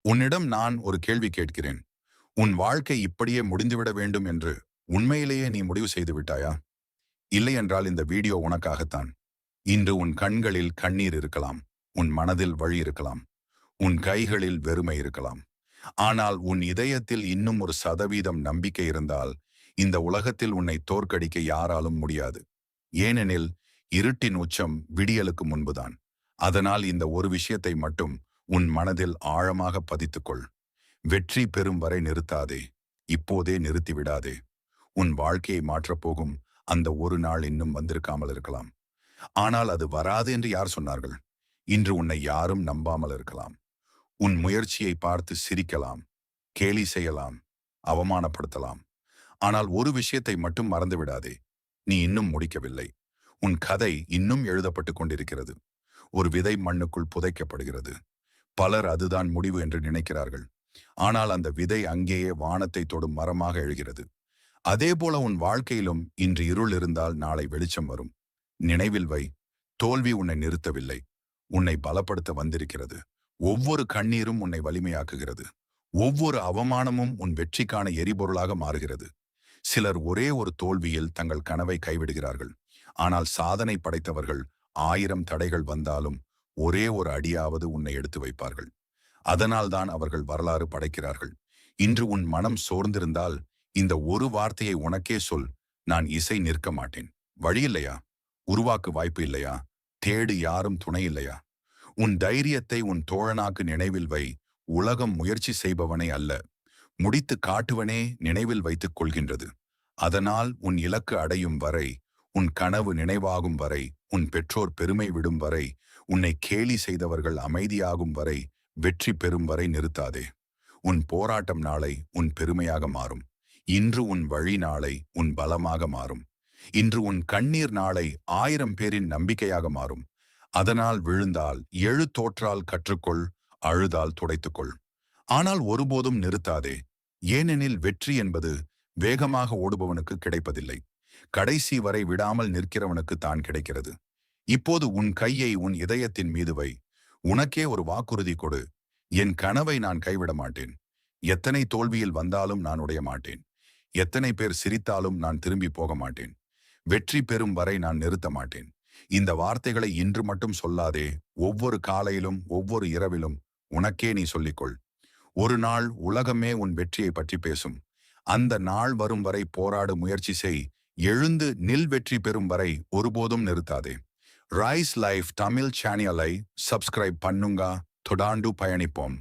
உன்னிடம் நான் ஒரு கேள்வி கேட்கிறேன். உன் வாழ்க்கை இப்படியே முடிந்துவிட வேண்டும் என்று உண்மையிலேயே நீ முடிவு செய்து விட்டாயா? இல்லையென்றால் இந்த வீடியோ உனக்காகத்தான். இன்று உன் கண்களில் கண்ணீர் இருக்கலாம். உன் மனதில் வழி இருக்கலாம். உன் கைகளில் வெறுமை இருக்கலாம். ஆனால் உன் இதயத்தில் இன்னும் ஒரு சதவீதம் நம்பிக்கை இருந்தால், இந்த உலகத்தில் உன்னை தோற்கடிக்க யாராலும் முடியாது. ஏனெனில் இருட்டின் உச்சம் விடியலுக்கு முன்புதான். அதனால் இந்த ஒரு விஷயத்தை மட்டும் உன் மனதில் ஆழமாக பதித்துக்கொள். வெற்றி பெறும் வரை நிறுத்தாதே. இப்போதே நிறுத்திவிடாதே. உன் வாழ்க்கையை மாற்றப்போகும் அந்த ஒரு நாள் இன்னும் வந்திருக்காமல் இருக்கலாம். ஆனால் அது வராது என்று யார் சொன்னார்கள்? இன்று உன்னை யாரும் நம்பாமல் இருக்கலாம். உன் முயற்சியை பார்த்து சிரிக்கலாம், கேலி செய்யலாம், அவமானப்படுத்தலாம். ஆனால் ஒரு விஷயத்தை மட்டும் மறந்துவிடாதே. நீ இன்னும் முடிக்கவில்லை. உன் கதை இன்னும் எழுதப்பட்டு கொண்டிருக்கிறது. ஒரு விதை மண்ணுக்குள் புதைக்கப்படுகிறது. பலர் அதுதான் முடிவு என்று நினைக்கிறார்கள். ஆனால் அந்த விதை அங்கேயே வானத்தை தொடும் மரமாக எழுகிறது. அதேபோல உன் வாழ்க்கையிலும் இன்று இருள் இருந்தால் நாளை வெளிச்சம் வரும். நினைவில் வை, தோல்வி உன்னை நிறுத்தவில்லை, உன்னை பலப்படுத்த வந்திருக்கிறது. ஒவ்வொரு கண்ணீரும் உன்னை வலிமையாக்குகிறது. ஒவ்வொரு அவமானமும் உன் வெற்றிக்கான எரிபொருளாக மாறுகிறது. சிலர் ஒரே ஒரு தோல்வியில் தங்கள் கனவை கைவிடுகிறார்கள். ஆனால் சாதனை படைத்தவர்கள் 1000 தடைகள் வந்தாலும் ஒரே ஒரு அடியாவது உன்னை எடுத்து வைப்பார்கள். அதனால்தான் அவர்கள் வரலாறு படைக்கிறார்கள். இன்று உன் மனம் சோர்ந்திருந்தால் இந்த ஒரு வார்த்தையை உனக்கே சொல். நான் இசை நிற்க மாட்டேன். வழி இல்லையா? உருவாக்கு வாய்ப்பு இல்லையா? தேடு, யாரும் துணை இல்லையா? உன் தைரியத்தை உன் தோழனாக்கு நினைவில் வை. உலகம் முயற்சி செய்பவனை அல்ல, முடித்து காட்டுவனே நினைவில் வைத்துக் கொள்கின்றது. அதனால் உன் இலக்கு அடையும் வரை, உன் கனவு நினைவாகும் வரை, உன் பெற்றோர் பெருமை விடும் வரை, உன்னை கேலி செய்தவர்கள் அமைதியாகும் வரை, வெற்றி பெறும் வரை நிறுத்தாதே. உன் போராட்டம் நாளை உன் பெருமையாக மாறும். இன்று உன் வழி நாளை உன் பலமாக மாறும். இன்று உன் கண்ணீர் நாளை 1000 பேரின் நம்பிக்கையாக மாறும். அதனால் விழுந்தால் எழு, தோற்றால் கற்றுக்கொள், அழுதால் துடைத்துக்கொள். ஆனால் ஒருபோதும் நிறுத்தாதே. ஏனெனில் வெற்றி என்பது வேகமாக ஓடுபவனுக்கு கிடைப்பதில்லை. கடைசி வரை விடாமல் நிற்கிறவனுக்கு தான் கிடைக்கிறது. இப்போது உன் கையை உன் இதயத்தின் மீது வை. உனக்கே ஒரு வாக்குறுதி கொடு. என் கனவை நான் கைவிட மாட்டேன். எத்தனை தோல்வியில் வந்தாலும் நான் உடைய மாட்டேன். எத்தனை பேர் சிரித்தாலும் நான் திரும்பி போக மாட்டேன். வெற்றி பெறும் வரை நான் நிறுத்த மாட்டேன். இந்த வார்த்தைகளை இன்று மட்டும் சொல்லாதே. ஒவ்வொரு காலையிலும் ஒவ்வொரு இரவிலும் உனக்கே நீ சொல்லிக்கொள். ஒரு நாள் உலகமே உன் வெற்றியை பற்றி பேசும். அந்த நாள் வரும் வரை போராடு, முயற்சி செய். எழுந்து நில், வெற்றி பெறும் வரை ஒருபோதும் நிறுத்தாதே. ரைஸ் லைஃப் தமிழ் சேனலை சப்ஸ்கிரைப் பண்ணுங்க. தொடர்ந்து பயணிப்போம்.